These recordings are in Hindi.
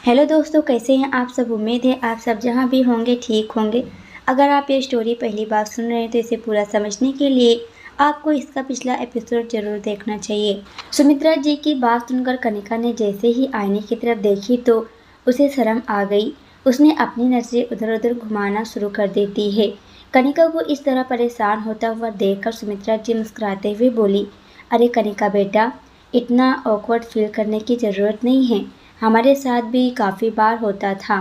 हेलो दोस्तों, कैसे हैं आप सब। उम्मीद है आप सब जहां भी होंगे ठीक होंगे। अगर आप ये स्टोरी पहली बार सुन रहे हैं तो इसे पूरा समझने के लिए आपको इसका पिछला एपिसोड जरूर देखना चाहिए। सुमित्रा जी की बात सुनकर कनिका ने जैसे ही आईने की तरफ देखी तो उसे शर्म आ गई। उसने अपनी नजरें उधर उधर घुमाना शुरू कर देती है। कनिका को इस तरह परेशान होता हुआ देखकर सुमित्रा जी मुस्कुराते हुए बोली, अरे कनिका बेटा, इतना ऑकवर्ड फील करने की ज़रूरत नहीं है, हमारे साथ भी काफ़ी बार होता था।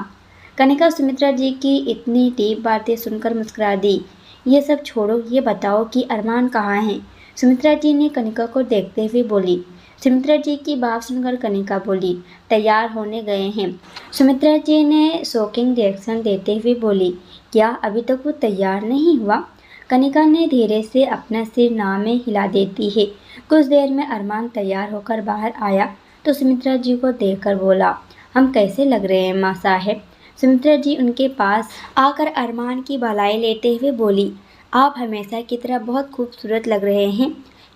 कनिका सुमित्रा जी की इतनी डीप बातें सुनकर मुस्कुरा दी। ये सब छोड़ो, ये बताओ कि अरमान कहाँ हैं। सुमित्रा जी ने कनिका को देखते हुए बोली। सुमित्रा जी की बात सुनकर कनिका बोली, तैयार होने गए हैं। सुमित्रा जी ने शॉकिंग रिएक्शन देते हुए बोली, क्या अभी तक वो तैयार नहीं हुआ। कनिका ने धीरे से अपना सिर ना में हिला देती है। कुछ देर में अरमान तैयार होकर बाहर आया तो सुमित्रा जी को देखकर बोला, हम कैसे लग रहे हैं माँ साहेब। सुमित्रा जी उनके पास आकर अरमान की भलाई लेते हुए बोली, आप हमेशा की तरह बहुत खूबसूरत लग रहे हैं,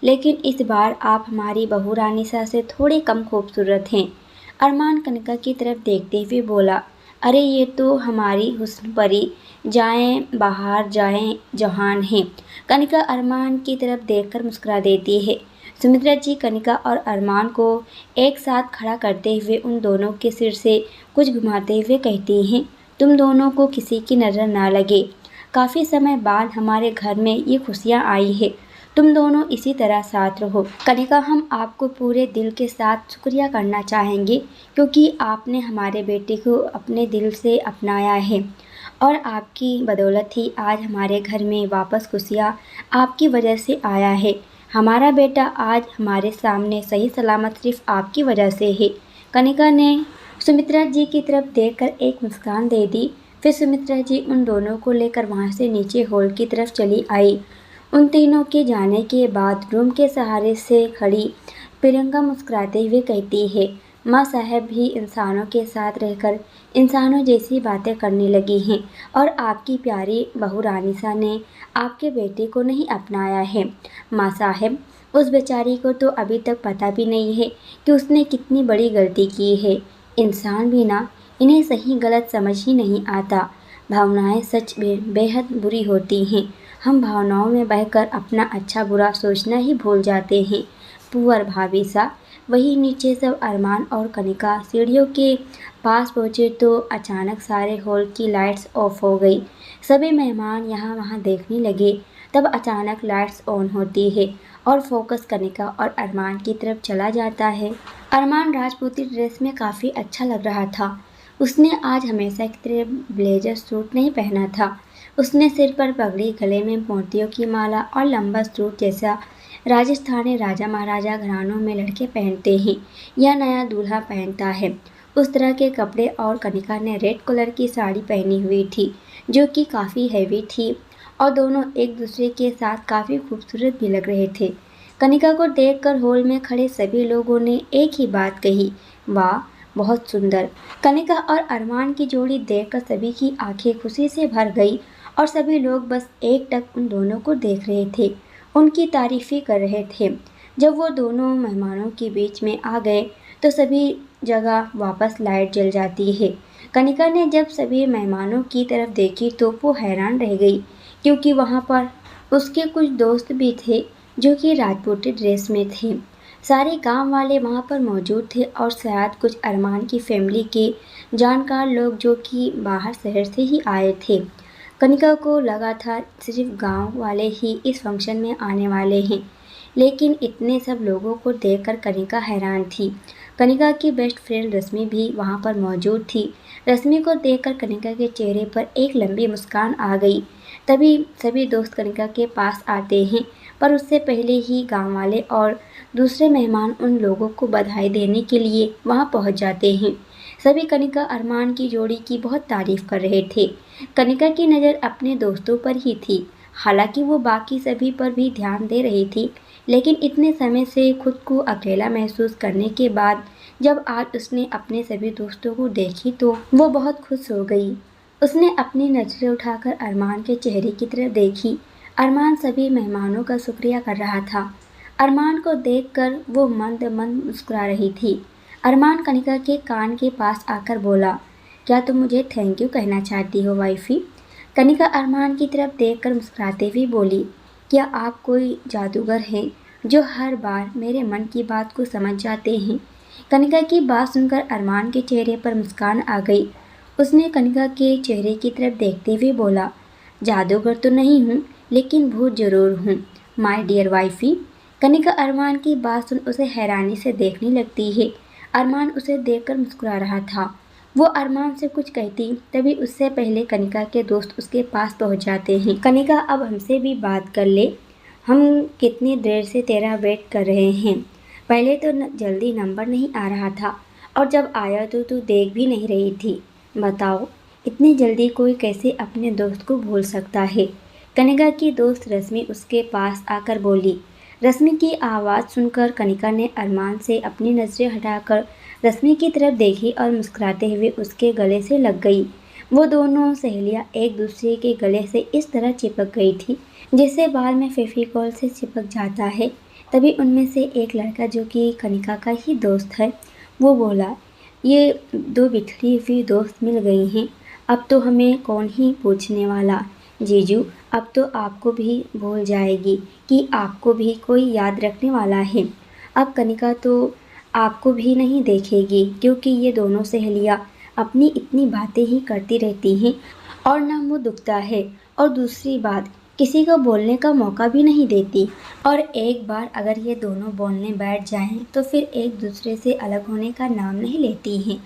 लेकिन इस बार आप हमारी बहू रानीसा से थोड़े कम खूबसूरत हैं। अरमान कनिका की तरफ देखते हुए बोला, अरे ये तो हमारी हुस्न परी जाएं बाहर जाएं जहान है। कनिका अरमान की तरफ देखकर मुस्कुरा देती है। सुमित्रा जी कनिका और अरमान को एक साथ खड़ा करते हुए उन दोनों के सिर से कुछ घुमाते हुए कहती हैं, तुम दोनों को किसी की नज़र ना लगे। काफ़ी समय बाद हमारे घर में ये खुशियाँ आई है, तुम दोनों इसी तरह साथ रहो। कनिका, हम आपको पूरे दिल के साथ शुक्रिया करना चाहेंगे क्योंकि आपने हमारे बेटे को अपने दिल से अपनाया है और आपकी बदौलत ही आज हमारे घर में वापस खुशियाँ आपकी वजह से आया है। हमारा बेटा आज हमारे सामने सही सलामत सिर्फ आपकी वजह से है। कनिका ने सुमित्रा जी की तरफ देखकर एक मुस्कान दे दी। फिर सुमित्रा जी उन दोनों को लेकर वहां से नीचे हॉल की तरफ चली आई। उन तीनों के जाने के बाद रूम के सहारे से खड़ी प्रियंका मुस्कुराते हुए कहती है, माँ साहब भी इंसानों के साथ रहकर इंसानों जैसी बातें करने लगी हैं और आपकी प्यारी बहू रानीसा ने आपके बेटे को नहीं अपनाया है। माँ साहब, उस बेचारी को तो अभी तक पता भी नहीं है कि उसने कितनी बड़ी गलती की है। इंसान भी ना, इन्हें सही गलत समझ ही नहीं आता। भावनाएं सच में बेहद बुरी होती हैं। हम भावनाओं में बहकर अपना अच्छा बुरा सोचना ही भूल जाते हैं। पुअर भाभी सा। वही नीचे सब अरमान और कनिका सीढ़ियों के पास पहुँचे तो अचानक सारे हॉल की लाइट्स ऑफ हो गई। सभी मेहमान यहाँ वहाँ देखने लगे। तब अचानक लाइट्स ऑन होती है और फोकस कनिका और अरमान की तरफ चला जाता है। अरमान राजपूती ड्रेस में काफ़ी अच्छा लग रहा था। उसने आज हमेशा की तरह ब्लेजर सूट नहीं पहना था। उसने सिर पर पगड़ी, गले में मोतियों की माला और लंबा सूट जैसा राजस्थानी राजा महाराजा घरानों में लड़के पहनते हैं या नया दूल्हा पहनता है, उस तरह के कपड़े। और कनिका ने रेड कलर की साड़ी पहनी हुई थी जो कि काफ़ी हैवी थी और दोनों एक दूसरे के साथ काफ़ी खूबसूरत भी लग रहे थे। कनिका को देखकर हॉल में खड़े सभी लोगों ने एक ही बात कही, वाह, बहुत सुंदर। कनिका और अरमान की जोड़ी देखकर सभी की आंखें खुशी से भर गई और सभी लोग बस एकटक उन दोनों को देख रहे थे, उनकी तारीफ़ें कर रहे थे। जब वो दोनों मेहमानों के बीच में आ गए तो सभी जगह वापस लाइट जल जाती है। कनिका ने जब सभी मेहमानों की तरफ देखी तो वो हैरान रह गई क्योंकि वहाँ पर उसके कुछ दोस्त भी थे जो कि राजपूती ड्रेस में थे। सारे गांव वाले वहाँ पर मौजूद थे और शायद कुछ अरमान की फैमिली के जानकार लोग जो कि बाहर शहर से ही आए थे। कनिका को लगा था सिर्फ गांव वाले ही इस फंक्शन में आने वाले हैं, लेकिन इतने सब लोगों को देखकर कनिका हैरान थी। कनिका की बेस्ट फ्रेंड रश्मि भी वहां पर मौजूद थी। रश्मि को देखकर कनिका के चेहरे पर एक लंबी मुस्कान आ गई। तभी सभी दोस्त कनिका के पास आते हैं, पर उससे पहले ही गांव वाले और दूसरे मेहमान उन लोगों को बधाई देने के लिए वहां पहुंच जाते हैं। सभी कनिका अरमान की जोड़ी की बहुत तारीफ कर रहे थे। कनिका की नज़र अपने दोस्तों पर ही थी, हालांकि वो बाकी सभी पर भी ध्यान दे रही थी, लेकिन इतने समय से खुद को अकेला महसूस करने के बाद जब आज उसने अपने सभी दोस्तों को देखी तो वो बहुत खुश हो गई। उसने अपनी नज़रें उठाकर अरमान के चेहरे की तरफ देखी। अरमान सभी मेहमानों का शुक्रिया कर रहा था। अरमान को देखकर वो मंद मंद मुस्कुरा रही थी। अरमान कनिका के कान के पास आकर बोला, क्या तुम मुझे थैंक यू कहना चाहती हो वाइफी? कनिका अरमान की तरफ देखकर मुस्कुराते हुए बोली, क्या आप कोई जादूगर हैं जो हर बार मेरे मन की बात को समझ जाते हैं? कनिका की बात सुनकर अरमान के चेहरे पर मुस्कान आ गई। उसने कनिका के चेहरे की तरफ देखते हुए बोला, जादूगर तो नहीं हूँ, लेकिन भूत जरूर हूँ माय डियर वाइफी। कनिका अरमान की बात सुन उसे हैरानी से देखने लगती है। अरमान उसे देखकर मुस्कुरा रहा था। वो अरमान से कुछ कहती तभी उससे पहले कनिका के दोस्त उसके पास पहुंच जाते हैं। कनिका, अब हमसे भी बात कर ले, हम कितनी देर से तेरा वेट कर रहे हैं। पहले तो जल्दी नंबर नहीं आ रहा था और जब आया तो तू देख भी नहीं रही थी। बताओ, इतनी जल्दी कोई कैसे अपने दोस्त को भूल सकता है? कनिका की दोस्त रश्मि उसके पास आकर बोली। रश्मि की आवाज़ सुनकर कनिका ने अरमान से अपनी नज़रें हटाकर रश्मि की तरफ देखी और मुस्कुराते हुए उसके गले से लग गई। वो दोनों सहेलियां एक दूसरे के गले से इस तरह चिपक गई थी जैसे बाल में फेविकॉल से चिपक जाता है। तभी उनमें से एक लड़का, जो कि कनिका का ही दोस्त है, वो बोला, ये दो बिखरी हुई दोस्त मिल गई हैं। अब तो हमें कौन ही पूछने वाला। जीजू, अब तो आपको भी भूल जाएगी कि आपको भी कोई याद रखने वाला है। अब कनिका तो आपको भी नहीं देखेगी, क्योंकि ये दोनों सहेलियां अपनी इतनी बातें ही करती रहती हैं और ना मुँह दुखता है, और दूसरी बात, किसी को बोलने का मौका भी नहीं देती। और एक बार अगर ये दोनों बोलने बैठ जाएं तो फिर एक दूसरे से अलग होने का नाम नहीं लेती हैं।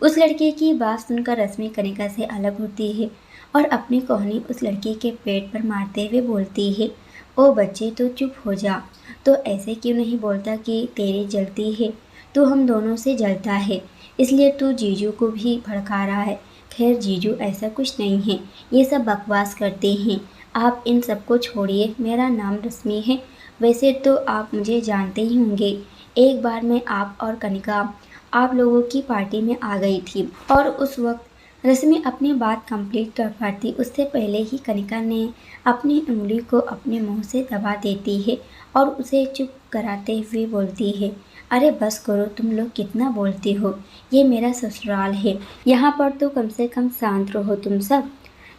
उस लड़के की बात सुनकर रश्मि कनिका से अलग होती है और अपनी कोहनी उस लड़की के पेट पर मारते हुए बोलती है, ओ बच्चे, तो चुप हो जा। तो ऐसे क्यों नहीं बोलता कि तेरी जलती है, तू हम दोनों से जलता है, इसलिए तू जीजू को भी भड़का रहा है। खैर जीजू, ऐसा कुछ नहीं है, ये सब बकवास करते हैं। आप इन सबको छोड़िए, मेरा नाम रश्मि है। वैसे तो आप मुझे जानते ही होंगे। एक बार मैं आप और कनिका आप लोगों की पार्टी में आ गई थी और उस वक्त रश्मि अपनी बात कंप्लीट कर पाती उससे पहले ही कनिका ने अपनी उंगली को अपने मुंह से दबा देती है और उसे चुप कराते हुए बोलती है, अरे बस करो, तुम लोग कितना बोलती हो। ये मेरा ससुराल है, यहाँ पर तो कम से कम शांत रहो तुम सब।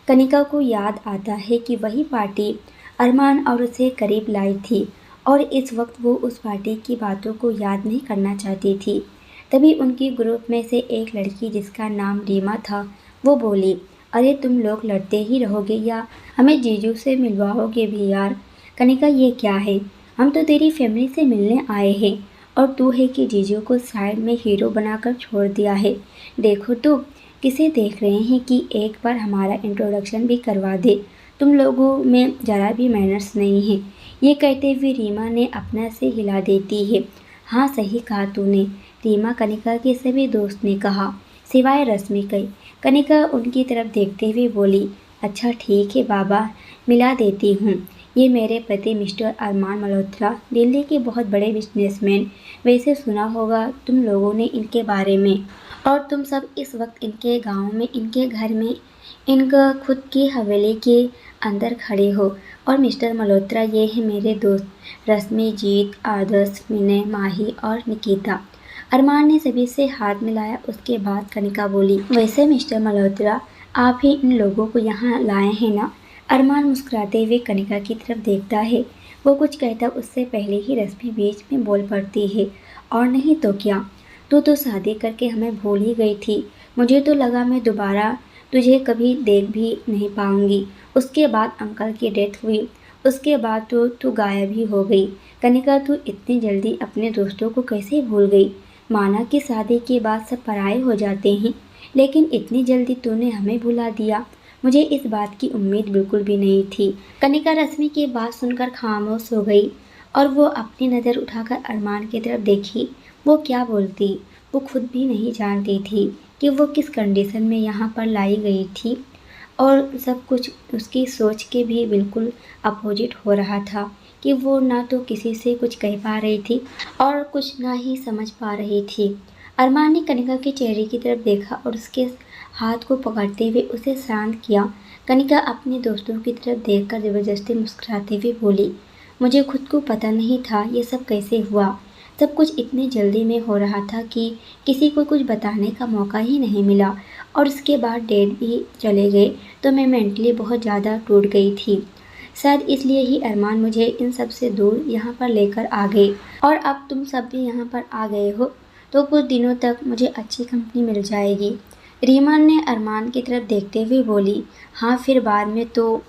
कनिका को याद आता है कि वही पार्टी अरमान और उसे करीब लाई थी और इस वक्त वो उस पार्टी की बातों को याद नहीं करना चाहती थी। तभी उनकी ग्रुप में से एक लड़की, जिसका नाम रीमा था, वो बोली, अरे तुम लोग लड़ते ही रहोगे या हमें जीजू से मिलवाओगे भी यार? कनिका, ये क्या है? हम तो तेरी फैमिली से मिलने आए हैं और तू है कि जीजू को साइड में हीरो बनाकर छोड़ दिया है। देखो तो किसे देख रहे हैं कि एक बार हमारा इंट्रोडक्शन भी करवा दे। तुम लोगों में ज़रा भी मैनर्स नहीं है। ये कहते हुए रीमा ने अपना से हिला देती है। हाँ, सही कहा तूने, रीमा कनिका के सभी दोस्त ने कहा, सिवाय रश्मि के। कनिका उनकी तरफ देखते हुए बोली, अच्छा ठीक है बाबा, मिला देती हूँ। ये मेरे पति मिस्टर अरमान मल्होत्रा, दिल्ली के बहुत बड़े बिजनेसमैन। वैसे सुना होगा तुम लोगों ने इनके बारे में, और तुम सब इस वक्त इनके गांव में, इनके घर में, इनका खुद की हवेली के अंदर खड़े हो। और मिस्टर मल्होत्रा, ये है मेरे दोस्त रश्मि, जीत, आदर्श, विनय, माही और निकिता। अरमान ने सभी से हाथ मिलाया। उसके बाद कनिका बोली, वैसे मिस्टर मल्होत्रा, आप ही इन लोगों को यहाँ लाए हैं ना? अरमान मुस्कुराते हुए कनिका की तरफ देखता है। वो कुछ कहता उससे पहले ही रश्मि बीच में बोल पड़ती है, और नहीं तो क्या, तू तो शादी करके हमें भूल ही गई थी। मुझे तो लगा मैं दोबारा तुझे कभी देख भी नहीं पाऊंगी। उसके बाद अंकल की डेथ हुई, उसके बाद तो तू गायब ही हो गई। कनिका, तू इतनी जल्दी अपने दोस्तों को कैसे भूल गई? माना कि शादी के बाद सब पराये हो जाते हैं, लेकिन इतनी जल्दी तूने हमें भुला दिया। मुझे इस बात की उम्मीद बिल्कुल भी नहीं थी। कनिका रश्मि की बात सुनकर खामोश हो गई और वो अपनी नज़र उठाकर अरमान की तरफ देखी। वो क्या बोलती, वो खुद भी नहीं जानती थी कि वो किस कंडीशन में यहाँ पर लाई गई थी, और सब कुछ उसकी सोच के भी बिल्कुल अपोजिट हो रहा था कि वो ना तो किसी से कुछ कह पा रही थी और कुछ ना ही समझ पा रही थी। अरमान ने कनिका के चेहरे की तरफ देखा और उसके हाथ को पकड़ते हुए उसे शांत किया। कनिका अपने दोस्तों की तरफ देखकर ज़बरदस्ती मुस्कुराते हुए बोली, मुझे खुद को पता नहीं था ये सब कैसे हुआ। सब कुछ इतनी जल्दी में हो रहा था कि किसी को कुछ बताने का मौका ही नहीं मिला, और उसके बाद डैड भी चले गए तो मैं मेंटली बहुत ज़्यादा टूट गई थी। शायद इसलिए ही अरमान मुझे इन सब से दूर यहाँ पर लेकर आ गए, और अब तुम सब भी यहाँ पर आ गए हो तो कुछ दिनों तक मुझे अच्छी कंपनी मिल जाएगी। रीमा ने अरमान की तरफ देखते हुए बोली, हाँ फिर बाद में तो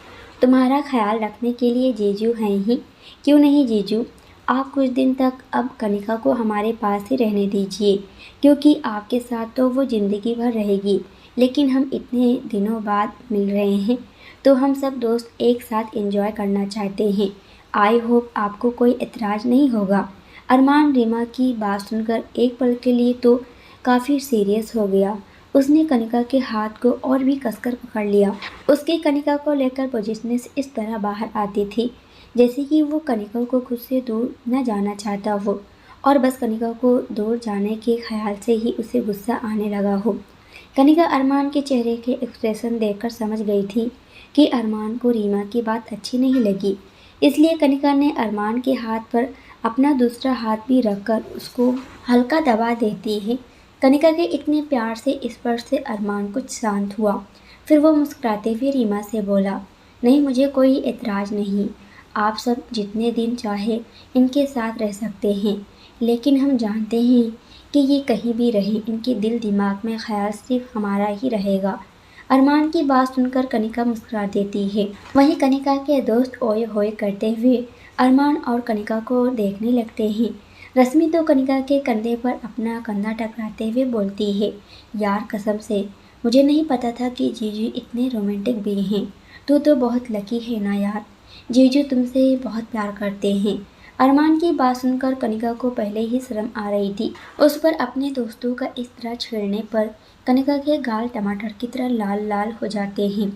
तुम्हारा ख्याल रखने के लिए जीजू हैं ही। क्यों नहीं जीजू, आप कुछ दिन तक अब कनिका को हमारे पास ही रहने दीजिए, क्योंकि आपके साथ तो वो ज़िंदगी भर रहेगी। लेकिन हम इतने दिनों बाद मिल रहे हैं तो हम सब दोस्त एक साथ एंजॉय करना चाहते हैं। आई होप आपको कोई एतराज़ नहीं होगा। अरमान रीमा की बात सुनकर एक पल के लिए तो काफ़ी सीरियस हो गया। उसने कनिका के हाथ को और भी कसकर पकड़ लिया। उसकी कनिका को लेकर पोजीशनेस इस तरह बाहर आती थी जैसे कि वो कनिका को खुद से दूर न जाना चाहता हो, और बस कनिका को दूर जाने के ख्याल से ही उसे गुस्सा आने लगा हो। कनिका अरमान के चेहरे के एक्सप्रेशन देखकर समझ गई थी कि अरमान को रीमा की बात अच्छी नहीं लगी। इसलिए कनिका ने अरमान के हाथ पर अपना दूसरा हाथ भी रखकर उसको हल्का दबा देती है। कनिका के इतने प्यार से स्पर्श से अरमान कुछ शांत हुआ। फिर वो मुस्कुराते हुए रीमा से बोला, नहीं मुझे कोई एतराज़ नहीं, आप सब जितने दिन चाहे इनके साथ रह सकते हैं, लेकिन हम जानते हैं कि ये कहीं भी रहें इनके दिल दिमाग में ख्याल सिर्फ हमारा ही रहेगा। अरमान की बात सुनकर कनिका मुस्कुरा देती है। वहीं कनिका के दोस्त ओए होए करते हुए अरमान और कनिका को देखने लगते हैं। रश्मि तो कनिका के कंधे पर अपना कंधा टकराते हुए बोलती है, यार कसम से मुझे नहीं पता था कि जीजू इतने रोमांटिक भी हैं। तू तो बहुत लकी है ना यार, जीजू तुमसे बहुत प्यार करते हैं। अरमान की बात सुनकर कनिका को पहले ही शर्म आ रही थी। उस पर अपने दोस्तों का इस तरह छेड़ने पर कनिका के गाल टमाटर की तरह लाल लाल हो जाते हैं।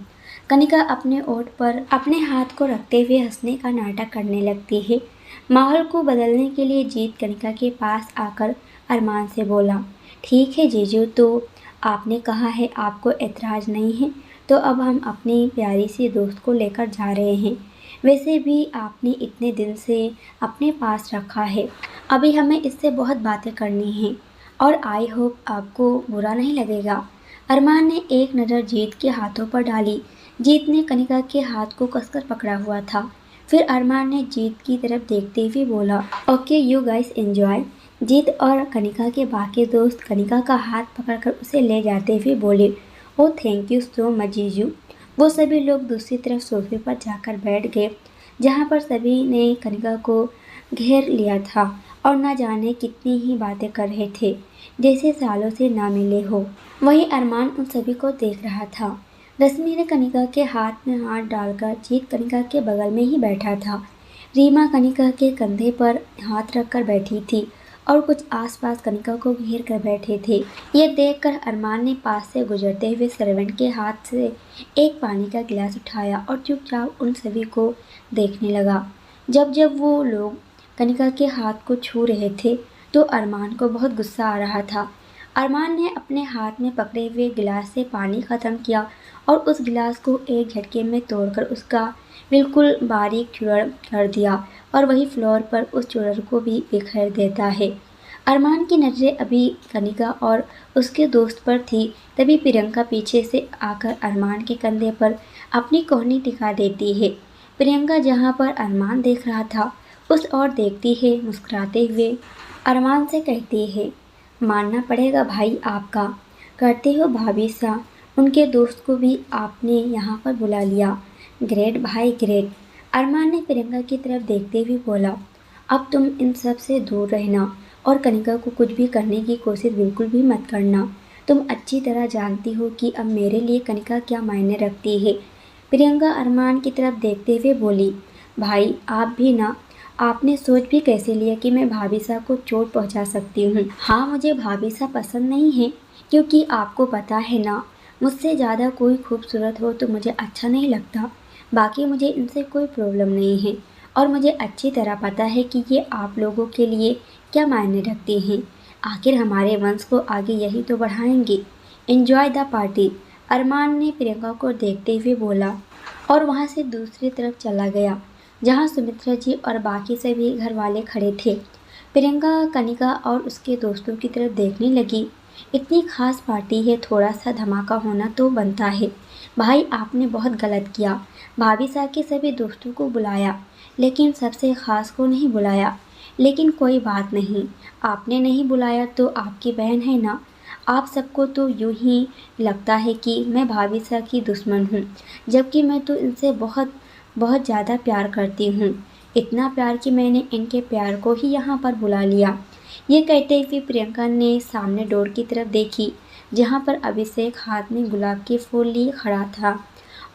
कनिका अपने ओठ पर अपने हाथ को रखते हुए हंसने का नाटक करने लगती है। माहौल को बदलने के लिए जीत कनिका के पास आकर अरमान से बोला, ठीक है जीजू, तो आपने कहा है आपको एतराज़ नहीं है, तो अब हम अपनी प्यारी सी दोस्त को लेकर जा रहे हैं। वैसे भी आपने इतने दिन से अपने पास रखा है, अभी हमें इससे बहुत बातें करनी हैं, और आई होप आपको बुरा नहीं लगेगा। अरमान ने एक नज़र जीत के हाथों पर डाली। जीत ने कनिका के हाथ को कसकर पकड़ा हुआ था। फिर अरमान ने जीत की तरफ देखते हुए बोला, ओके यू गाइस एंजॉय। जीत और कनिका के बाकी दोस्त कनिका का हाथ पकड़कर उसे ले जाते हुए बोले, ओ थैंक यू सो मच जीजू। वो सभी लोग दूसरी तरफ सोफे पर जाकर बैठ गए, जहाँ पर सभी ने कनिका को घेर लिया था और न जाने कितनी ही बातें कर रहे थे, जैसे सालों से ना मिले हो। वहीं अरमान उन सभी को देख रहा था। रश्मि ने कनिका के हाथ में हाथ डालकर जीत कनिका के बगल में ही बैठा था। रीमा कनिका के कंधे पर हाथ रखकर बैठी थी और कुछ आसपास कनिका को घेर कर बैठे थे। ये देखकर अरमान ने पास से गुजरते हुए सर्वेंट के हाथ से एक पानी का गिलास उठाया और चुपचाप उन सभी को देखने लगा। जब जब वो लोग कनिका के हाथ को छू रहे थे तो अरमान को बहुत गुस्सा आ रहा था। अरमान ने अपने हाथ में पकड़े हुए गिलास से पानी ख़त्म किया और उस गिलास को एक झटके में तोड़कर उसका बिल्कुल बारीक चूरन कर दिया, और वही फ्लोर पर उस चूरन को भी बिखेर देता है। अरमान की नज़रें अभी कनिका और उसके दोस्त पर थी, तभी प्रियंका पीछे से आकर अरमान के कंधे पर अपनी कोहनी टिका देती है। प्रियंका जहाँ पर अरमान देख रहा था उस ओर देखती है, मुस्कुराते हुए अरमान से कहती है, मानना पड़ेगा भाई आपका, करते हो भाभी सा, उनके दोस्त को भी आपने यहाँ पर बुला लिया, ग्रेट भाई ग्रेट। अरमान ने प्रियंका की तरफ देखते हुए बोला, अब तुम इन सब से दूर रहना और कनिका को कुछ भी करने की कोशिश बिल्कुल भी मत करना। तुम अच्छी तरह जानती हो कि अब मेरे लिए कनिका क्या मायने रखती है। प्रियंका अरमान की तरफ देखते हुए बोली, भाई आप भी ना, आपने सोच भी कैसे लिया कि मैं भाभी साहब को चोट पहुंचा सकती हूँ। हाँ मुझे भाभी साहब पसंद नहीं है, क्योंकि आपको पता है ना, मुझसे ज़्यादा कोई खूबसूरत हो तो मुझे अच्छा नहीं लगता। बाकी मुझे इनसे कोई प्रॉब्लम नहीं है, और मुझे अच्छी तरह पता है कि ये आप लोगों के लिए क्या मायने रखती हैं। आखिर हमारे वंश को आगे यही तो बढ़ाएंगे। Enjoy the party. अरमान ने प्रियंका को देखते हुए बोला और वहाँ से दूसरी तरफ चला गया, जहाँ सुमित्रा जी और बाकी सभी घर वाले खड़े थे। प्रियंका कनिका और उसके दोस्तों की तरफ देखने लगी। इतनी खास पार्टी है, थोड़ा सा धमाका होना तो बनता है। भाई आपने बहुत गलत किया। भाभी साहब के सभी दोस्तों को बुलाया, लेकिन सबसे खास को नहीं बुलाया। लेकिन कोई बात नहीं, आपने नहीं बुलाया तो आपकी बहन है ना। आप सबको तो यूं ही लगता है कि मैं भाभी साहब की दुश्मन हूँ, जबकि मैं तो इनसे बहुत बहुत ज़्यादा प्यार करती हूँ। इतना प्यार कि मैंने इनके प्यार को ही यहाँ पर बुला लिया। ये कहते हुए प्रियंका ने सामने डोर की तरफ देखी, जहाँ पर अभिषेक हाथ में गुलाब के फूल लिए खड़ा था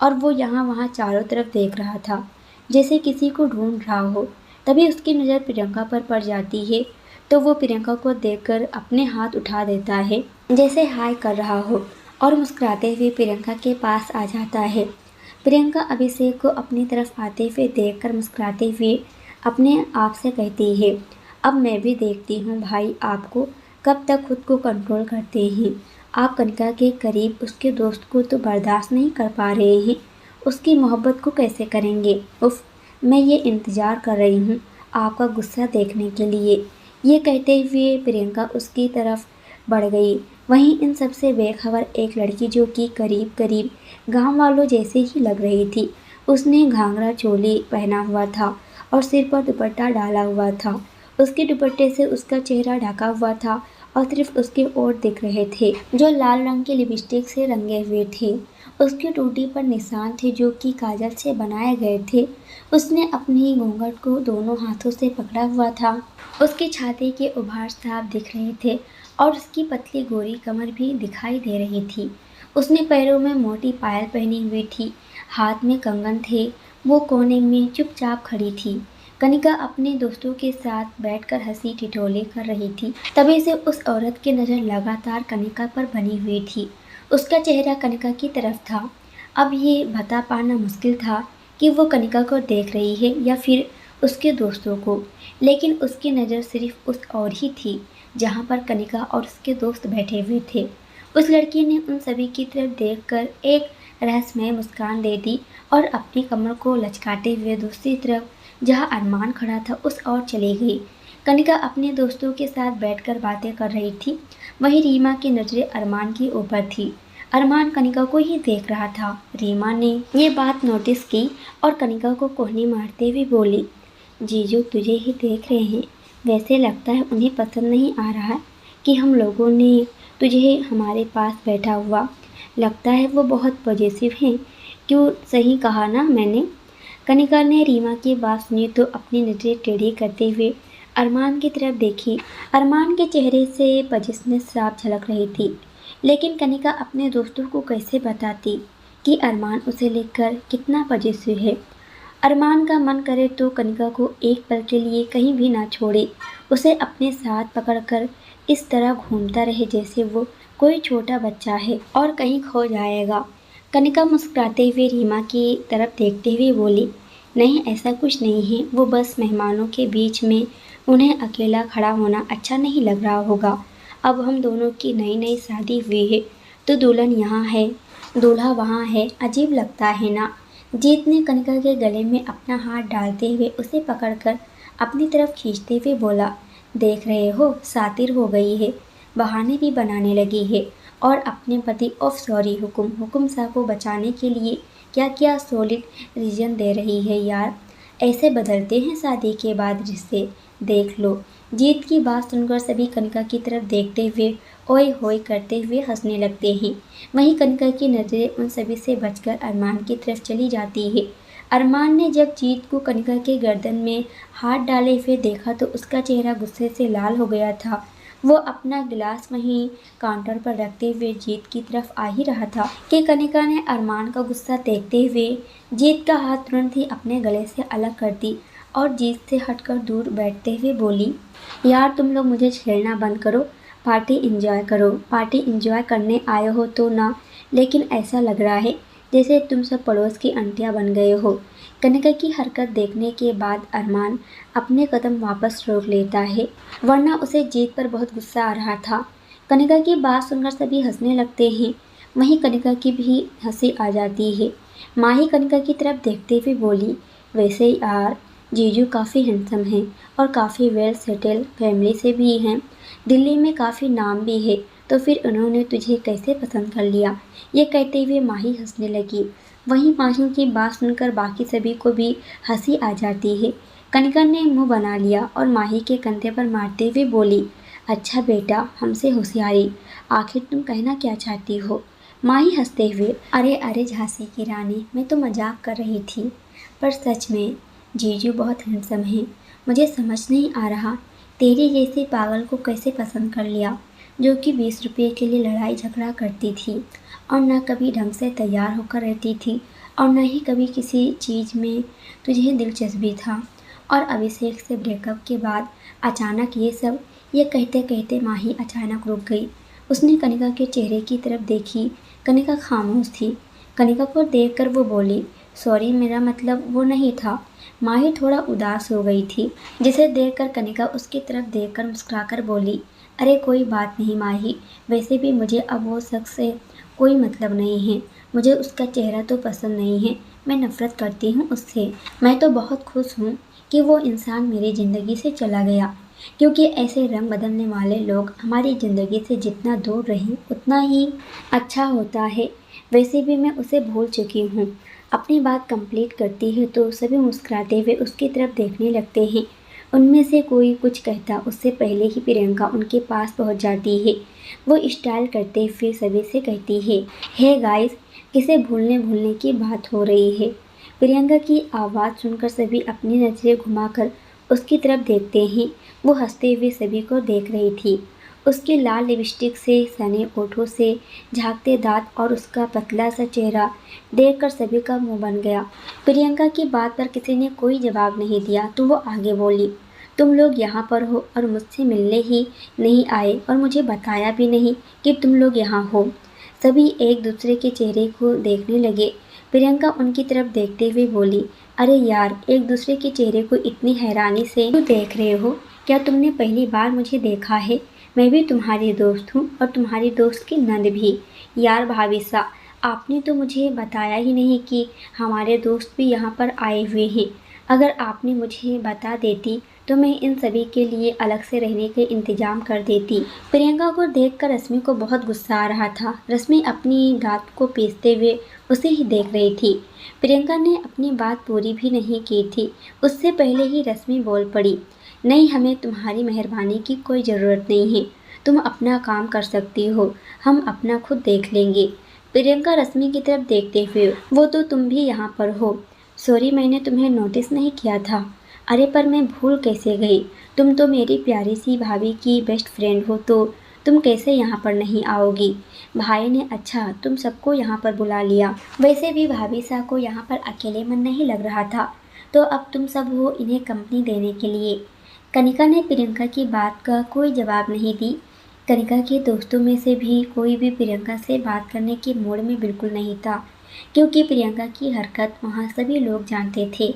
और वो यहाँ वहाँ चारों तरफ देख रहा था, जैसे किसी को ढूंढ रहा हो। तभी उसकी नज़र प्रियंका पर पड़ जाती है, तो वो प्रियंका को देखकर अपने हाथ उठा देता है, जैसे हाय कर रहा हो, और मुस्कुराते हुए प्रियंका के पास आ जाता है। प्रियंका अभिषेक को अपनी तरफ आते हुए देखकर मुस्कुराते हुए अपने आप से कहती है, अब मैं भी देखती हूँ भाई आपको कब तक खुद को कंट्रोल करते हैं। आप कनिका के करीब उसके दोस्त को तो बर्दाश्त नहीं कर पा रहे हैं, उसकी मोहब्बत को कैसे करेंगे। उफ, मैं ये इंतज़ार कर रही हूँ आपका गुस्सा देखने के लिए। ये कहते हुए प्रियंका उसकी तरफ बढ़ गई। वहीं इन सबसे बेखबर एक लड़की, जो कि करीब करीब गांव वालों जैसे ही लग रही थी। उसने घाघरा चोली पहना हुआ था और सिर पर दुपट्टा डाला हुआ था। उसके दुपट्टे से उसका चेहरा ढका हुआ था और सिर्फ उसके ओठ दिख रहे थे, जो लाल रंग की लिपस्टिक से रंगे हुए थे। उसकी टूटी पर निशान थे, जो कि काजल से बनाए गए थे। उसने अपनी घूंघट को दोनों हाथों से पकड़ा हुआ था। उसकी छाती के उभार साफ दिख रहे थे और उसकी पतली गोरी कमर भी दिखाई दे रही थी। उसने पैरों में मोटी पायल पहनी हुई थी, हाथ में कंगन थे। वो कोने में चुपचाप खड़ी थी। कनिका अपने दोस्तों के साथ बैठकर हंसी ठिठोले कर रही थी। तभी से उस औरत की नज़र लगातार कनिका पर बनी हुई थी। उसका चेहरा कनिका की तरफ था। अब ये बता पाना मुश्किल था कि वो कनिका को देख रही है या फिर उसके दोस्तों को, लेकिन उसकी नज़र सिर्फ उस और ही थी जहाँ पर कनिका और उसके दोस्त बैठे हुए थे। उस लड़की ने उन सभी की तरफ देखकर एक रहस्यमय मुस्कान दे दी और अपनी कमर को लचकाते हुए दूसरी तरफ जहाँ अरमान खड़ा था उस ओर चली गई। कनिका अपने दोस्तों के साथ बैठकर बातें कर रही थी। वहीं रीमा की नज़रें अरमान की ऊपर थी। अरमान कनिका को ही देख रहा था। रीमा ने ये बात नोटिस की और कनिका को कोहनी मारते हुए बोली, जीजू तुझे ही देख रहे हैं। वैसे लगता है उन्हें पसंद नहीं आ रहा कि हम लोगों ने तुझे हमारे पास बैठा हुआ। लगता है वो बहुत पॉजिटिव हैं। क्यों, सही कहा ना मैंने। कनिका ने रीमा की बात सुनी तो अपनी नज़रें टेढ़ी करते हुए अरमान की तरफ देखी। अरमान के चेहरे से पॉजिटिवनेस साफ झलक रही थी, लेकिन कनिका अपने दोस्तों को कैसे बताती कि अरमान उसे लेकर कितना पॉजिटिव है। अरमान का मन करे तो कनिका को एक पल के लिए कहीं भी ना छोड़े, उसे अपने साथ पकड़कर इस तरह घूमता रहे जैसे वो कोई छोटा बच्चा है और कहीं खो जाएगा। कनिका मुस्कुराते हुए रीमा की तरफ देखते हुए बोली, नहीं ऐसा कुछ नहीं है, वो बस मेहमानों के बीच में उन्हें अकेला खड़ा होना अच्छा नहीं लग रहा होगा। अब हम दोनों की नई नई शादी हुई है तो दुल्हन यहाँ है, दूल्हा वहाँ है, अजीब लगता है ना। जीत ने कनिका के गले में अपना हाथ डालते हुए उसे पकड़कर अपनी तरफ खींचते हुए बोला, देख रहे हो सातिर हो गई है, बहाने भी बनाने लगी है और अपने पति ऑफ सॉरी हुकुम साहब को बचाने के लिए क्या क्या सॉलिड रीजन दे रही है यार। ऐसे बदलते हैं शादी के बाद रिश्ते, देख लो। जीत की बात सुनकर सभी कनिका की तरफ देखते हुए ओए होए करते हुए हंसने लगते हैं। वहीं कनिका की नज़रें उन सभी से बचकर अरमान की तरफ चली जाती है। अरमान ने जब जीत को कनिका के गर्दन में हाथ डाले हुए देखा तो उसका चेहरा गुस्से से लाल हो गया था। वो अपना गिलास वहीं काउंटर पर रखते हुए जीत की तरफ आ ही रहा था कि कनिका ने अरमान का गुस्सा देखते हुए जीत का हाथ तुरंत ही अपने गले से अलग कर दी और जीत से हटकर दूर बैठते हुए बोली, यार तुम लोग मुझे छेड़ना बंद करो, पार्टी इंजॉय करो। पार्टी इंजॉय करने आए हो तो ना, लेकिन ऐसा लग रहा है जैसे तुम सब पड़ोस की आंटियां बन गए हो। कनिका की हरकत देखने के बाद अरमान अपने कदम वापस रोक लेता है, वरना उसे जीत पर बहुत गुस्सा आ रहा था। कनिका की बात सुनकर सभी हंसने लगते हैं। वहीं कनिका की भी हंसी आ जाती है। माही कनिका की तरफ देखते हुए बोली, वैसे यार जीजू काफ़ी हैंडसम हैं और काफ़ी वेल सेटल फैमिली से भी हैं। दिल्ली में काफ़ी नाम भी है, तो फिर उन्होंने तुझे कैसे पसंद कर लिया? ये कहते हुए माही हंसने लगी। वहीं माही की बात सुनकर बाकी सभी को भी हंसी आ जाती है। कनिका ने मुंह बना लिया और माही के कंधे पर मारते हुए बोली, अच्छा बेटा, हमसे होशियारी। आखिर तुम कहना क्या चाहती हो? माही हंसते हुए, अरे अरे झांसी की रानी, मैं तो मजाक कर रही थी। पर सच में जीजू बहुत हैंडसम है। मुझे समझ नहीं आ रहा तेरी जैसे पागल को कैसे पसंद कर लिया, जो कि 20 रुपये के लिए लड़ाई झगड़ा करती थी और न कभी ढंग से तैयार होकर रहती थी और न ही कभी किसी चीज़ में तुझे दिलचस्पी था। और अभिषेक से ब्रेकअप के बाद अचानक ये सब। ये कहते कहते माही अचानक रुक गई। उसने कनिका के चेहरे की तरफ देखी। कनिका खामोश थी। कनिका को देखकर वो बोली, सॉरी, मेरा मतलब वो नहीं था। माही थोड़ा उदास हो गई थी, जिसे देखकर कनिका उसकी तरफ देखकर मुस्कुराकर बोली, अरे कोई बात नहीं माही, वैसे भी मुझे अब वो शख्स से कोई मतलब नहीं है। मुझे उसका चेहरा तो पसंद नहीं है, मैं नफरत करती हूँ उससे। मैं तो बहुत खुश हूँ कि वो इंसान मेरी ज़िंदगी से चला गया, क्योंकि ऐसे रंग बदलने वाले लोग हमारी ज़िंदगी से जितना दूर रहें उतना ही अच्छा होता है। वैसे भी मैं उसे भूल चुकी हूँ। अपनी बात कंप्लीट करती है तो सभी मुस्कुराते हुए उसकी तरफ देखने लगते हैं। उनमें से कोई कुछ कहता उससे पहले ही प्रियंका उनके पास पहुंच जाती है। वो स्टाइल करते हुए सभी से कहती है, हे गाइस, किसे भूलने भूलने की बात हो रही है? प्रियंका की आवाज़ सुनकर सभी अपनी नज़रें घुमाकर उसकी तरफ देखते हैं। वो हंसते हुए सभी को देख रही थी। उसकी लाल लिपस्टिक से सने होठों से झांकते दांत और उसका पतला सा चेहरा देखकर सभी का मुंह बन गया। प्रियंका की बात पर किसी ने कोई जवाब नहीं दिया तो वो आगे बोली, तुम लोग यहाँ पर हो और मुझसे मिलने ही नहीं आए और मुझे बताया भी नहीं कि तुम लोग यहाँ हो। सभी एक दूसरे के चेहरे को देखने लगे। प्रियंका उनकी तरफ देखते हुए बोली, अरे यार, एक दूसरे के चेहरे को इतनी हैरानी से क्यों देख रहे हो? क्या तुमने पहली बार मुझे देखा है? मैं भी तुम्हारी दोस्त हूँ और तुम्हारी दोस्त की नंद भी। यार भाविसा, आपने तो मुझे बताया ही नहीं कि हमारे दोस्त भी यहाँ पर आए हुए हैं। अगर आपने मुझे बता देती तो मैं इन सभी के लिए अलग से रहने के इंतजाम कर देती। प्रियंका को देखकर रश्मि को बहुत गुस्सा आ रहा था। रश्मि अपनी दांत को पीसते हुए उसे ही देख रही थी। प्रियंका ने अपनी बात पूरी भी नहीं की थी, उससे पहले ही रश्मि बोल पड़ी, नहीं, हमें तुम्हारी मेहरबानी की कोई ज़रूरत नहीं है। तुम अपना काम कर सकती हो, हम अपना खुद देख लेंगे। प्रियंका रश्मि की तरफ देखते हुए, वो तो तुम भी यहाँ पर हो। सॉरी, मैंने तुम्हें नोटिस नहीं किया था। अरे पर मैं भूल कैसे गई? तुम तो मेरी प्यारी सी भाभी की बेस्ट फ्रेंड हो, तो तुम कैसे यहाँ पर नहीं आओगी? भाई ने अच्छा तुम सबको यहाँ पर बुला लिया। वैसे भी भाभी सा को यहाँ पर अकेले मन नहीं लग रहा था, तो अब तुम सब हो इन्हें कंपनी देने के लिए। कनिका ने प्रियंका की बात का कोई जवाब नहीं दी। कनिका के दोस्तों में से भी कोई भी प्रियंका से बात करने के मूड में बिल्कुल नहीं था, क्योंकि प्रियंका की हरकत वहाँ सभी लोग जानते थे।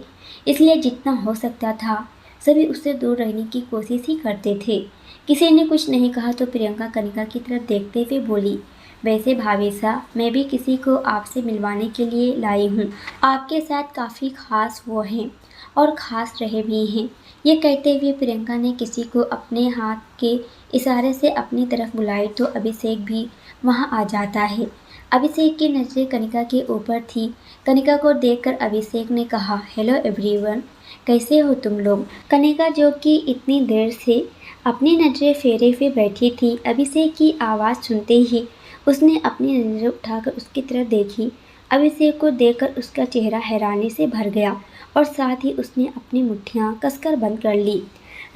इसलिए जितना हो सकता था सभी उससे दूर रहने की कोशिश ही करते थे। किसी ने कुछ नहीं कहा तो प्रियंका कनिका की तरफ देखते हुए बोली, वैसे भाभी सा, मैं भी किसी को आपसे मिलवाने के लिए लाई हूँ। आपके साथ काफ़ी खास वो हैं और ख़ास रहे भी हैं। ये कहते हुए प्रियंका ने किसी को अपने हाथ के इशारे से अपनी तरफ बुलाई तो अभिषेक भी वहाँ आ जाता है। अभिषेक की नज़रें कनिका के ऊपर थी। कनिका को देखकर अभिषेक ने कहा, हेलो एवरीवन, कैसे हो तुम लोग? कनिका, जो कि इतनी देर से अपनी नज़रें फेरे हुए बैठी थी, अभिषेक की आवाज़ सुनते ही उसने अपनी नज़रें उठाकर उसकी तरफ देखी। अभिषेक को देखकर उसका चेहरा हैरानी से भर गया और साथ ही उसने अपनी मुट्ठियाँ कसकर बंद कर ली।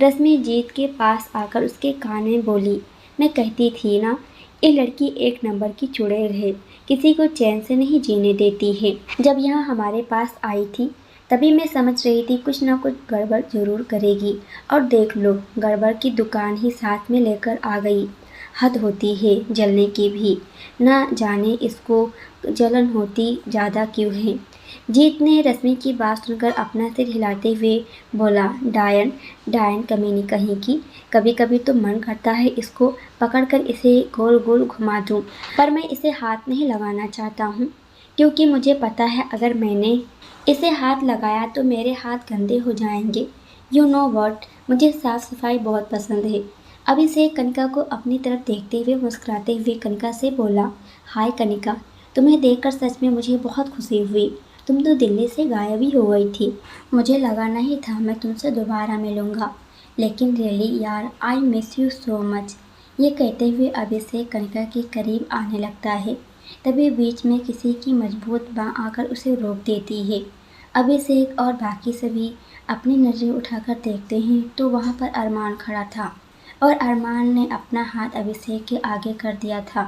रश्मि जीत के पास आकर उसके कान में बोली, मैं कहती थी ना, ये लड़की एक नंबर की चुड़ैल है, किसी को चैन से नहीं जीने देती है। जब यहाँ हमारे पास आई थी तभी मैं समझ रही थी कुछ ना कुछ गड़बड़ जरूर करेगी, और देख लो, गड़बड़ की दुकान ही साथ में लेकर आ गई। हद होती है जलने की भी, ना जाने इसको जलन होती ज़्यादा क्यों है। जीत ने रश्मि की बात सुनकर अपना सिर हिलाते हुए बोला, डायन, डायन कमीनी कहीं की। कभी कभी तो मन करता है इसको पकड़कर इसे गोल गोल घुमा दूं, पर मैं इसे हाथ नहीं लगाना चाहता हूँ, क्योंकि मुझे पता है अगर मैंने इसे हाथ लगाया तो मेरे हाथ गंदे हो जाएंगे। यू नो वॉट, मुझे साफ सफाई बहुत पसंद है। अभिषेक कनिका को अपनी तरफ देखते हुए मुस्कुराते हुए कनिका से बोला, हाय कनिका, तुम्हें देखकर सच में मुझे बहुत खुशी हुई। तुम तो दिल्ली से गायब ही हो गई थी। मुझे लगा नहीं था मैं तुमसे दोबारा मिलूंगा, लेकिन रियली यार I miss you so much. ये कहते हुए अभिषेक कनिका के करीब आने लगता है। तभी बीच में किसी की मजबूत बांह आकर उसे रोक देती है। अभिषेक और बाकी सभी अपनी नज़रें उठाकर देखते हैं तो वहाँ पर अरमान खड़ा था और अरमान ने अपना हाथ अभिषेक के आगे कर दिया था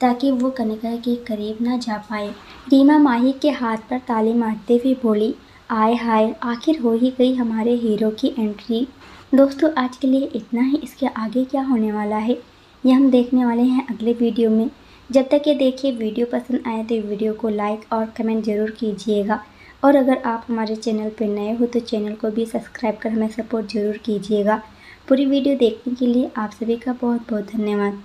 ताकि वो कनिका के करीब ना जा पाए। रीमा माही के हाथ पर ताली मारते हुए बोली, आय हाय, आखिर हो ही गई हमारे हीरो की एंट्री। दोस्तों आज के लिए इतना ही। इसके आगे क्या होने वाला है ये हम देखने वाले हैं अगले वीडियो में। जब तक ये देखिए वीडियो पसंद आए तो वीडियो को लाइक और कमेंट ज़रूर कीजिएगा। और अगर आप हमारे चैनल पर नए हो तो चैनल को भी सब्सक्राइब कर हमें सपोर्ट ज़रूर कीजिएगा। पूरी वीडियो देखने के लिए आप सभी का बहुत बहुत धन्यवाद।